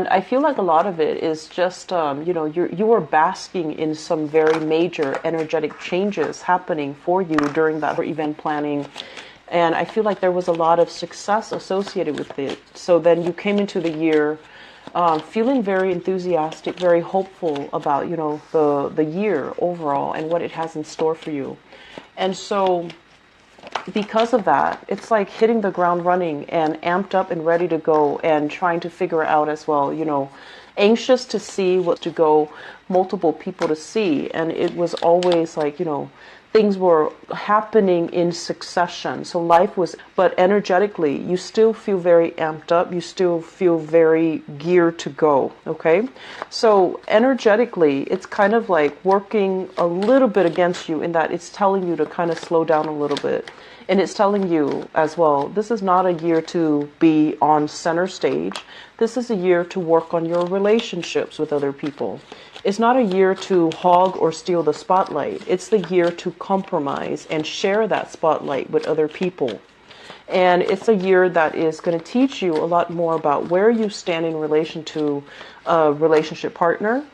I feel like a lot of it is just, you are basking in some very major energetic changes happening for you during that event planning. And I feel like there was a lot of success associated with it. So then you came into the year feeling very enthusiastic, very hopeful about, the year overall and what it has in store for you. And so because of that, it's like hitting the ground running and amped up and ready to go and trying to figure out as well, anxious to see what to go, multiple people to see. And it was always like, things were happening in succession. So life was, but energetically, you still feel very amped up. You still feel very geared to go. Okay. So energetically, it's kind of like working a little bit against you in that it's telling you to kind of slow down a little bit. And it's telling you as well, this is not a year to be on center stage. This is a year to work on your relationships with other people. It's not a year to hog or steal the spotlight. It's the year to compromise and share that spotlight with other people. And it's a year that is going to teach you a lot more about where you stand in relation to a relationship partner,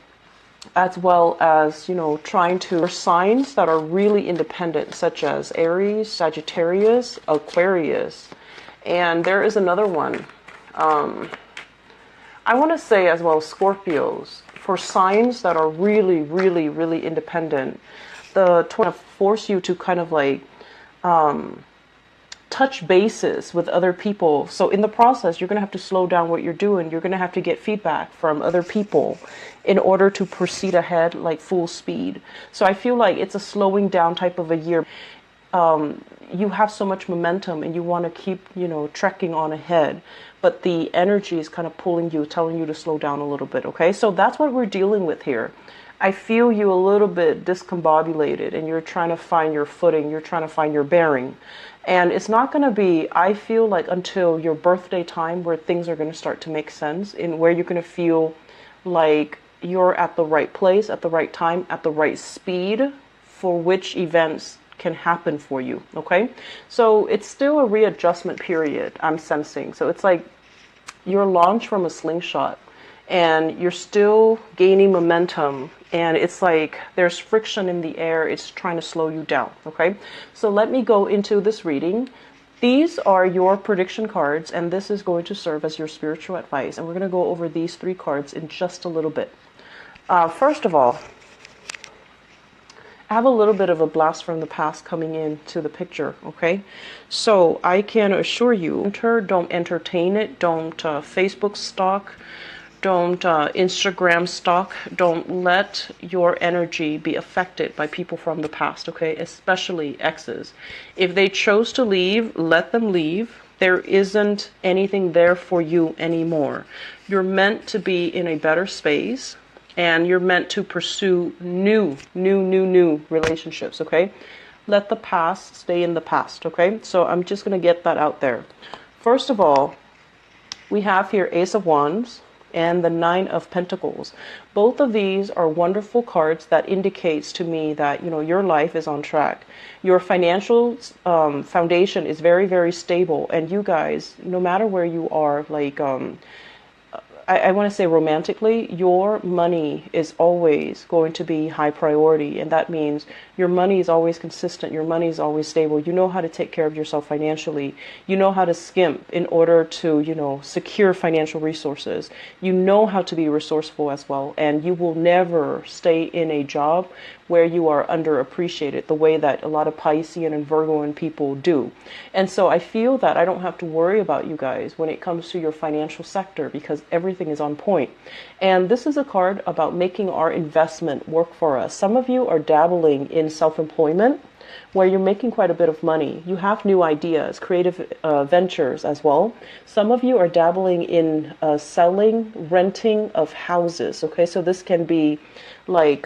as well as, trying to signs that are really independent, such as Aries, Sagittarius, Aquarius. And there is another one. I want to say as well, Scorpios. For signs that are really, really, really independent, the 20 force you to kind of like touch bases with other people. So in the process, you're going to have to slow down what you're doing. You're going to have to get feedback from other people in order to proceed ahead like full speed. So I feel like it's a slowing down type of a year. You have so much momentum and you want to keep, trekking on ahead. But the energy is kind of pulling you, telling you to slow down a little bit, okay? So that's what we're dealing with here. I feel you a little bit discombobulated and you're trying to find your footing, you're trying to find your bearing. And it's not going to be, I feel like, until your birthday time where things are going to start to make sense, in where you're going to feel like you're at the right place, at the right time, at the right speed for which events can happen for you, okay? So it's still a readjustment period, I'm sensing. So it's like you're launched from a slingshot and you're still gaining momentum, and it's like there's friction in the air. It's trying to slow you down, okay? So let me go into this reading. These are your prediction cards, and this is going to serve as your spiritual advice. And we're going to go over these 3 cards in just a little bit. First of all, I have a little bit of a blast from the past coming into the picture, okay? So I can assure you, don't entertain it, don't Facebook stalk, don't Instagram stalk, don't let your energy be affected by people from the past, okay? Especially exes. If they chose to leave, let them leave. There isn't anything there for you anymore. You're meant to be in a better space. And you're meant to pursue new relationships, okay? Let the past stay in the past, okay? So I'm just going to get that out there. First of all, we have here Ace of Wands and the 9 of Pentacles. Both of these are wonderful cards that indicates to me that, your life is on track. Your financial foundation is very, very stable. And you guys, no matter where you are, like, I want to say romantically, your money is always going to be high priority. And that means your money is always consistent. Your money is always stable. You know how to take care of yourself financially. You know how to skimp in order to, secure financial resources. You know how to be resourceful as well. And you will never stay in a job where you are underappreciated the way that a lot of Piscean and Virgoan people do. And so I feel that I don't have to worry about you guys when it comes to your financial sector because everything is on point. And this is a card about making our investment work for us. Some of you are dabbling in self-employment where you're making quite a bit of money. You have new ideas, creative ventures as well. Some of you are dabbling in selling, renting of houses. Okay, so this can be like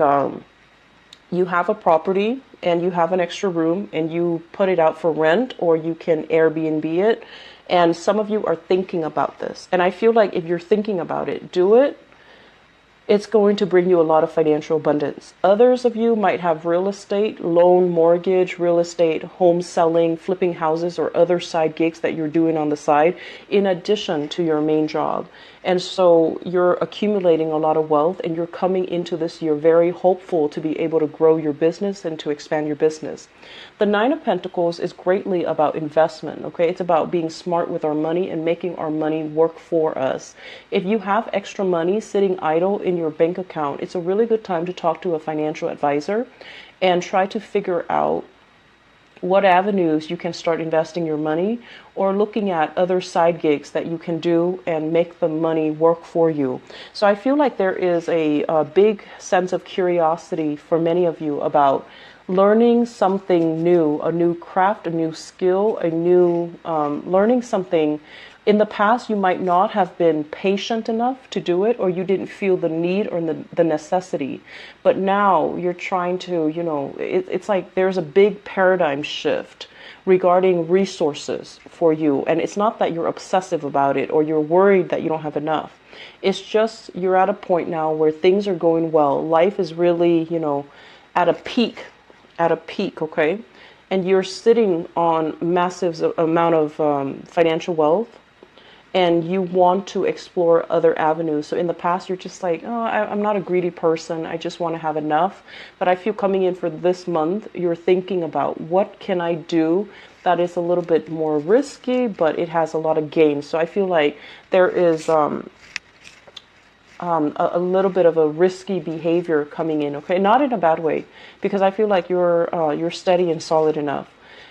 you have a property and you have an extra room and you put it out for rent, or you can Airbnb it. And some of you are thinking about this. And I feel like if you're thinking about it, do it. It's going to bring you a lot of financial abundance. Others of you might have real estate, loan, mortgage, real estate, home selling, flipping houses, or other side gigs that you're doing on the side in addition to your main job. And so you're accumulating a lot of wealth, and you're coming into this year very hopeful to be able to grow your business and to expand your business. The Nine of Pentacles is greatly about investment, okay? It's about being smart with our money and making our money work for us. If you have extra money sitting idle in your bank account, it's a really good time to talk to a financial advisor and try to figure out what avenues you can start investing your money, or looking at other side gigs that you can do and make the money work for you. So I feel like there is a big sense of curiosity for many of you about learning something new, a new craft, a new skill, a new learning something. In the past, you might not have been patient enough to do it, or you didn't feel the need or the necessity. But now you're trying to, it's like there's a big paradigm shift regarding resources for you. And it's not that you're obsessive about it or you're worried that you don't have enough. It's just you're at a point now where things are going well. Life is really, at a peak, okay? And you're sitting on massive amount of financial wealth, and you want to explore other avenues. So in the past, you're just like, oh, I'm not a greedy person. I just want to have enough. But I feel coming in for this month, you're thinking about what can I do that is a little bit more risky, but it has a lot of gains. So I feel like there is a little bit of a risky behavior coming in. Okay, not in a bad way, because I feel like you're steady and solid enough.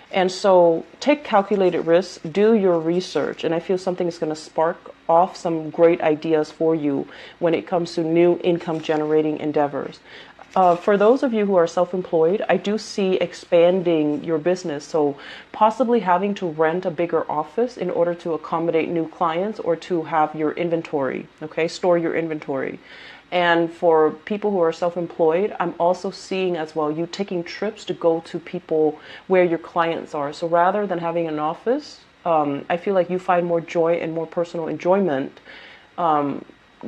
And so take calculated risks, do your research, and I feel something is going to spark off some great ideas for you when it comes to new income generating endeavors. For those of you who are self-employed, I do see expanding your business. So possibly having to rent a bigger office in order to accommodate new clients, or to have your inventory, okay, store your inventory. And for people who are self-employed, I'm also seeing as well you taking trips to go to people where your clients are. So rather than having an office, I feel like you find more joy and more personal enjoyment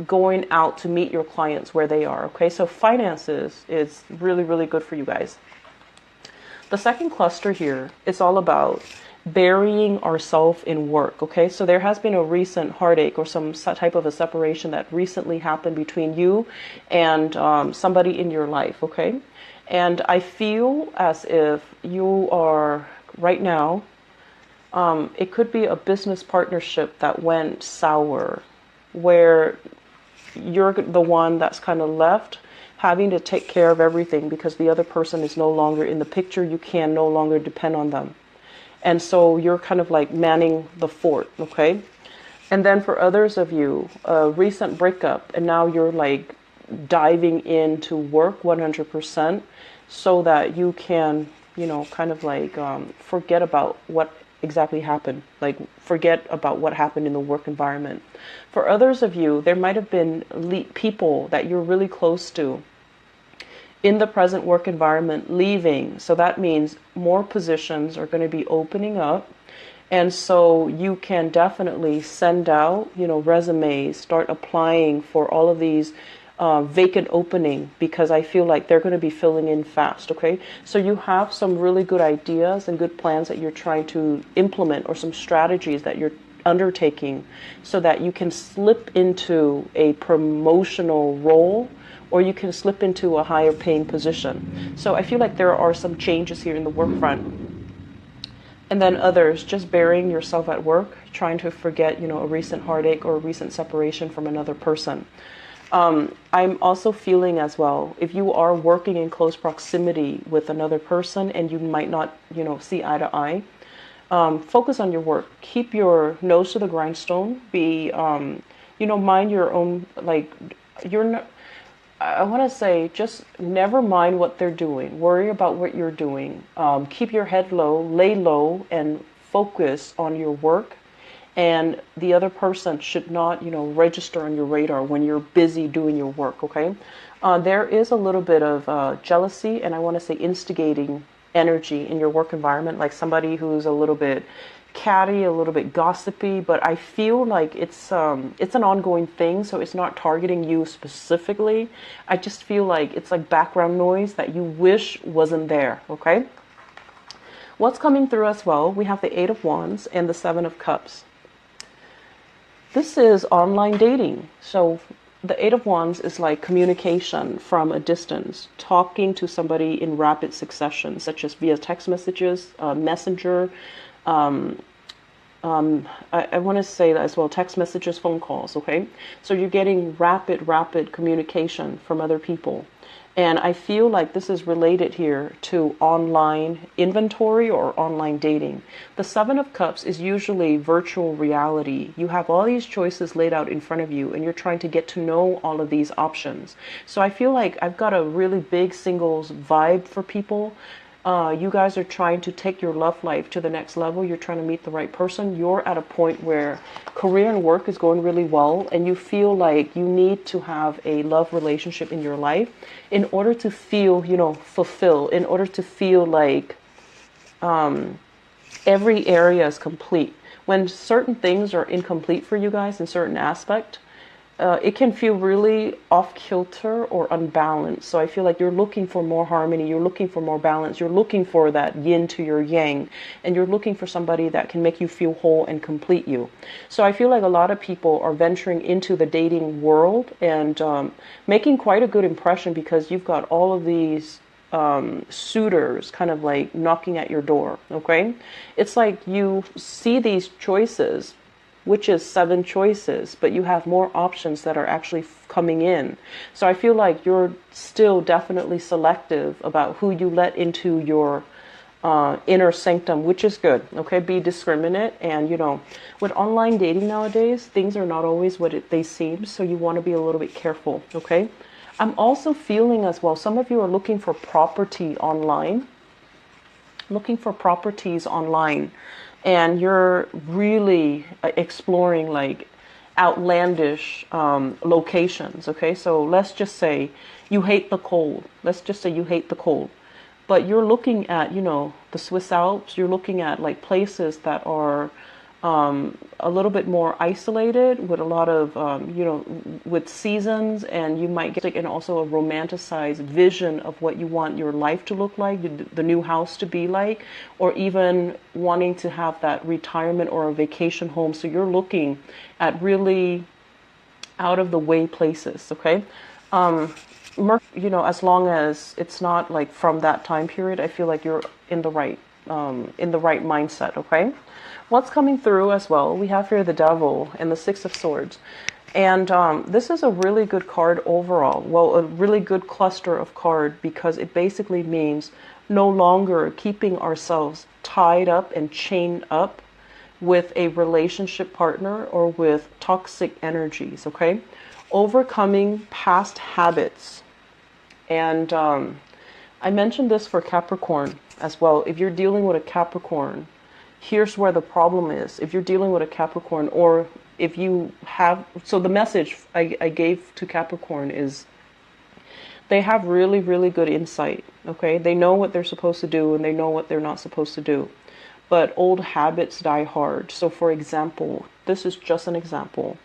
going out to meet your clients where they are. Okay, so finances is really, really good for you guys. The second cluster here is all about burying ourselves in work. Okay, so there has been a recent heartache or some type of a separation that recently happened between you and somebody in your life. Okay, and I feel as if you are right now, it could be a business partnership that went sour, where you're the one that's kind of left having to take care of everything because the other person is no longer in the picture. You can no longer depend on them. And so you're kind of like manning the fort, okay? And then for others of you, a recent breakup, and now you're like diving into work 100% so that you can, kind of like forget about what exactly happened, like forget about what happened in the work environment. For others of you, there might have been people that you're really close to in the present work environment leaving. So that means more positions are going to be opening up. And so you can definitely send out, resumes, start applying for all of these vacant opening, because I feel like they're going to be filling in fast. Okay, so you have some really good ideas and good plans that you're trying to implement, or some strategies that you're undertaking so that you can slip into a promotional role, or you can slip into a higher paying position. So I feel like there are some changes here in the work front. And then others, just burying yourself at work, trying to forget, a recent heartache or a recent separation from another person. I'm also feeling as well, if you are working in close proximity with another person and you might not, see eye to eye, focus on your work. Keep your nose to the grindstone. Be, mind your own, like, I want to say, just never mind what they're doing. Worry about what you're doing. Keep your head low, lay low, and focus on your work. And the other person should not, register on your radar when you're busy doing your work, okay? There is a little bit of jealousy, and I want to say instigating energy in your work environment, like somebody who's a little bit catty, a little bit gossipy, but I feel like it's an ongoing thing, so it's not targeting you specifically. I just feel like it's like background noise that you wish wasn't there, okay? What's coming through as well, we have the Eight of Wands and the Seven of Cups. This is online dating. So the Eight of Wands is like communication from a distance, talking to somebody in rapid succession, such as via text messages, messenger. Um, I want to say that as well, text messages, phone calls, okay? So you're getting rapid communication from other people. And I feel like this is related here to online inventory or online dating. The Seven of Cups is usually virtual reality. You have all these choices laid out in front of you, and you're trying to get to know all of these options. So I feel like I've got a really big singles vibe for people. You guys are trying to take your love life to the next level. You're trying to meet the right person. You're at a point where career and work is going really well, and you feel like you need to have a love relationship in your life in order to feel, fulfilled, in order to feel like every area is complete. When certain things are incomplete for you guys in certain aspect, it can feel really off kilter or unbalanced. So I feel like you're looking for more harmony, you're looking for more balance, you're looking for that yin to your yang, and you're looking for somebody that can make you feel whole and complete you. So I feel like a lot of people are venturing into the dating world and making quite a good impression, because you've got all of these suitors kind of like knocking at your door. Okay, it's like you see these choices, which is 7 choices, but you have more options that are actually coming in. So I feel like you're still definitely selective about who you let into your inner sanctum, which is good. Okay, be discriminate. And with online dating nowadays, things are not always what they seem, so you want to be a little bit careful. Okay, I'm also feeling as well, some of you are looking for property online, looking for properties online, and you're really exploring like outlandish locations. Okay, so let's just say you hate the cold. Let's just say you hate the cold, but you're looking at, the Swiss Alps. You're looking at like places that are a little bit more isolated, with a lot of, with seasons, and you might get and also a romanticized vision of what you want your life to look like, the new house to be like, or even wanting to have that retirement or a vacation home. So you're looking at really out of the way places. Okay. As long as it's not like from that time period, I feel like you're in the right mindset. Okay. What's coming through as well, we have here the Devil and the Six of Swords. And this is a really good card overall. Well, a really good cluster of card, because it basically means no longer keeping ourselves tied up and chained up with a relationship partner or with toxic energies, okay? Overcoming past habits. And I mentioned this for Capricorn as well. If you're dealing with a Capricorn, here's where the problem is. If you're dealing with a Capricorn, or if you have, so the message I gave to Capricorn is they have really, really good insight. Okay, they know what they're supposed to do and they know what they're not supposed to do. But old habits die hard. So for example, this is just an example.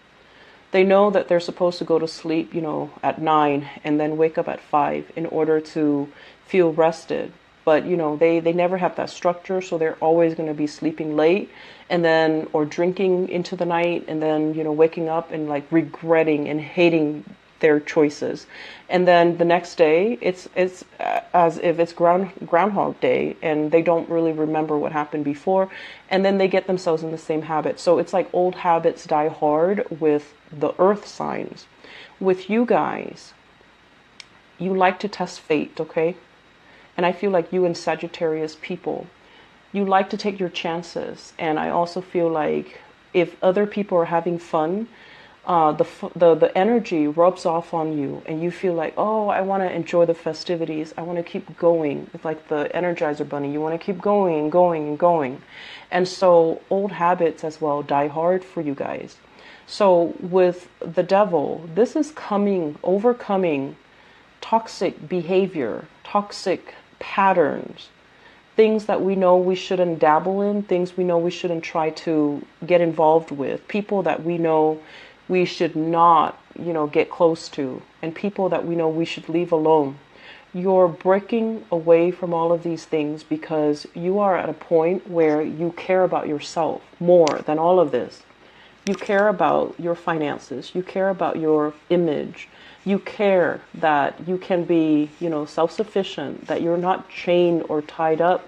They know that they're supposed to go to sleep, at 9 and then wake up at 5 in order to feel rested. But, they never have that structure, so they're always going to be sleeping late and then, or drinking into the night, and then, waking up and like regretting and hating their choices. And then the next day, it's as if it's Groundhog Day, and they don't really remember what happened before. And then they get themselves in the same habit. So it's like old habits die hard with the earth signs. With you guys, you like to test fate, okay? And I feel like you and Sagittarius people, you like to take your chances. And I also feel like if other people are having fun, the energy rubs off on you, and you feel like, oh, I want to enjoy the festivities. I want to keep going. It's like the Energizer Bunny. You want to keep going and going and going. And so old habits as well die hard for you guys. So with the Devil, this is overcoming toxic behavior, toxic patterns, things that we know we shouldn't dabble in, things we know we shouldn't try to get involved with, people that we know we should not, get close to, and people that we know we should leave alone. You're breaking away from all of these things because you are at a point where you care about yourself more than all of this. You care about your finances. You care about your image. You care that you can be, self-sufficient, that you're not chained or tied up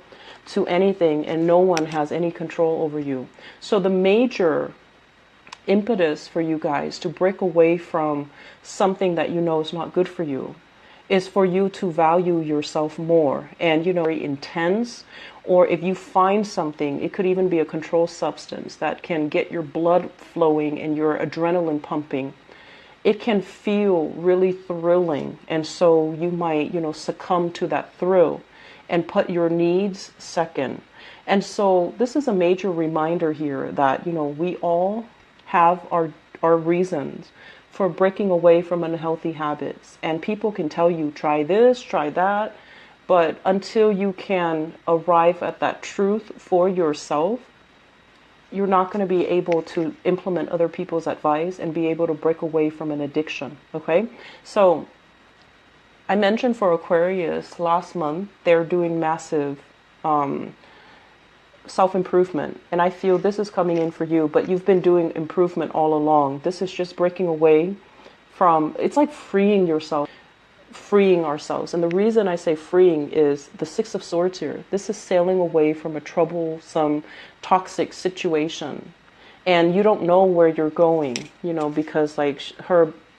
to anything and no one has any control over you. So the major impetus for you guys to break away from something that you know is not good for you is for you to value yourself more. And very intense, or if you find something, it could even be a controlled substance that can get your blood flowing and your adrenaline pumping. It can feel really thrilling, and so you might succumb to that thrill and put your needs second. And so this is a major reminder here that we all have our reasons for breaking away from unhealthy habits. And people can tell you, try this, try that. But until you can arrive at that truth for yourself, you're not going to be able to implement other people's advice and be able to break away from an addiction. Okay? So I mentioned for Aquarius last month, they're doing massive self-improvement, and I feel this is coming in for you, but you've been doing improvement all along. This is just breaking away from, it's like freeing yourself, freeing ourselves. And the reason I say freeing is the Six of Swords here. This is sailing away from a troublesome, toxic situation, and you don't know where you're going, because like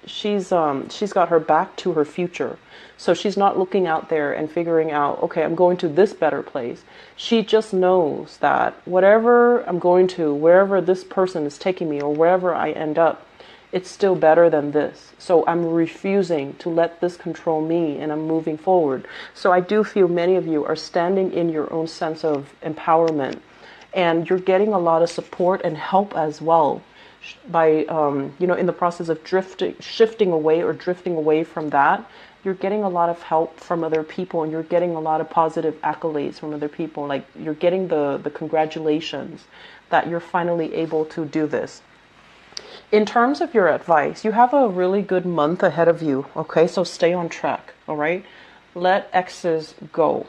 she's got her back to her future. So she's not looking out there and figuring out, okay, I'm going to this better place. She just knows that whatever I'm going to, wherever this person is taking me or wherever I end up, it's still better than this. So I'm refusing to let this control me, and I'm moving forward. So I do feel many of you are standing in your own sense of empowerment, and you're getting a lot of support and help as well by, in the process of shifting away or drifting away from that. You're getting a lot of help from other people, and you're getting a lot of positive accolades from other people. Like you're getting the congratulations that you're finally able to do this. In terms of your advice, you have a really good month ahead of you. Okay, so stay on track. All right, let exes go.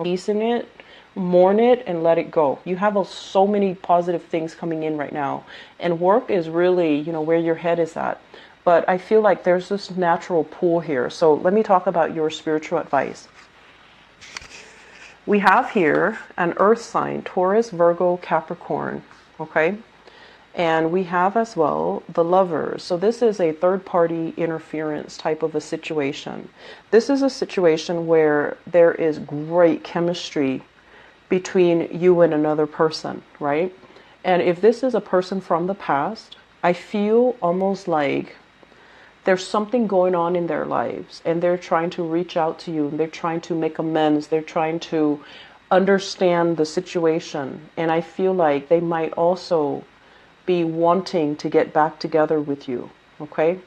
Peace in it, mourn it, and let it go. You have so many positive things coming in right now, and work is really where your head is at. But I feel like there's this natural pull here. So let me talk about your spiritual advice. We have here an earth sign, Taurus, Virgo, Capricorn. Okay. And we have as well the Lovers. So this is a third-party interference type of a situation. This is a situation where there is great chemistry between you and another person, right? And if this is a person from the past, I feel almost like there's something going on in their lives, and they're trying to reach out to you, and they're trying to make amends, they're trying to understand the situation. And I feel like they might also be wanting to get back together with you. Okay?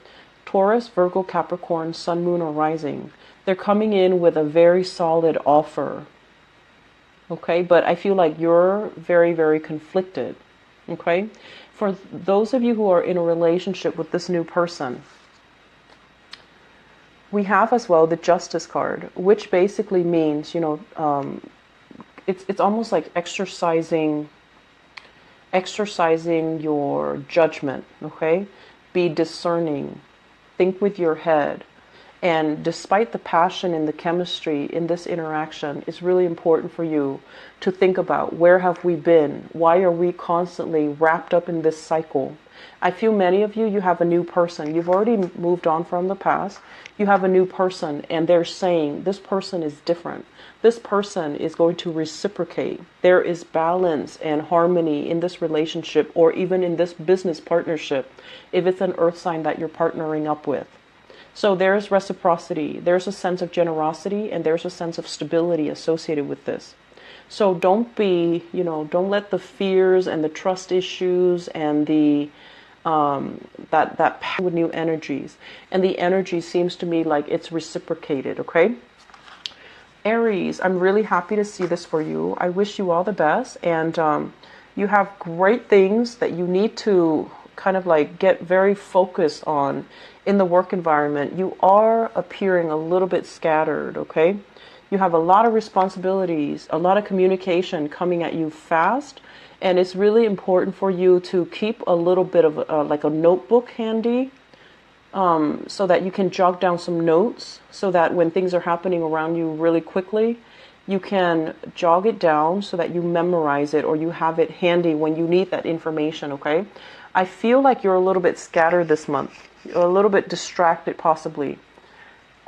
Taurus, Virgo, Capricorn, Sun, Moon, or Rising. They're coming in with a very solid offer. Okay? But I feel like you're very, very conflicted. Okay? For those of you who are in a relationship with this new person, we have as well the Justice card, which basically means, it's almost like exercising your judgment. Okay, be discerning, think with your head. And despite the passion and the chemistry in this interaction, it's really important for you to think about, where have we been? Why are we constantly wrapped up in this cycle? I feel many of you have a new person. You've already moved on from the past. You have a new person, and they're saying this person is different. This person is going to reciprocate. There is balance and harmony in this relationship, or even in this business partnership, if it's an earth sign that you're partnering up with. So there's reciprocity, there's a sense of generosity, and there's a sense of stability associated with this. So don't let the fears and the trust issues and the that power with new energies. And the energy seems to me like it's reciprocated, okay? Aries, I'm really happy to see this for you. I wish you all the best, and you have great things that you need to kind of like get very focused on in the work environment. You are appearing a little bit scattered, okay? You have a lot of responsibilities, a lot of communication coming at you fast, And it's really important for you to keep a little bit of like a notebook handy, so that you can jot down some notes, so that when things are happening around you really quickly, you can jog it down so that you memorize it or you have it handy when you need that information, okay? I feel like you're a little bit scattered this month. You're a little bit distracted possibly.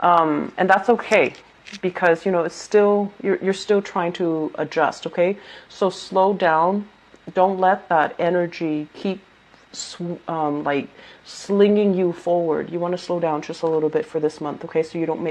And that's okay, because you know it's still you're still trying to adjust, okay? So slow down. Don't let that energy keep like slinging you forward. You want to slow down just a little bit for this month, okay? So you don't make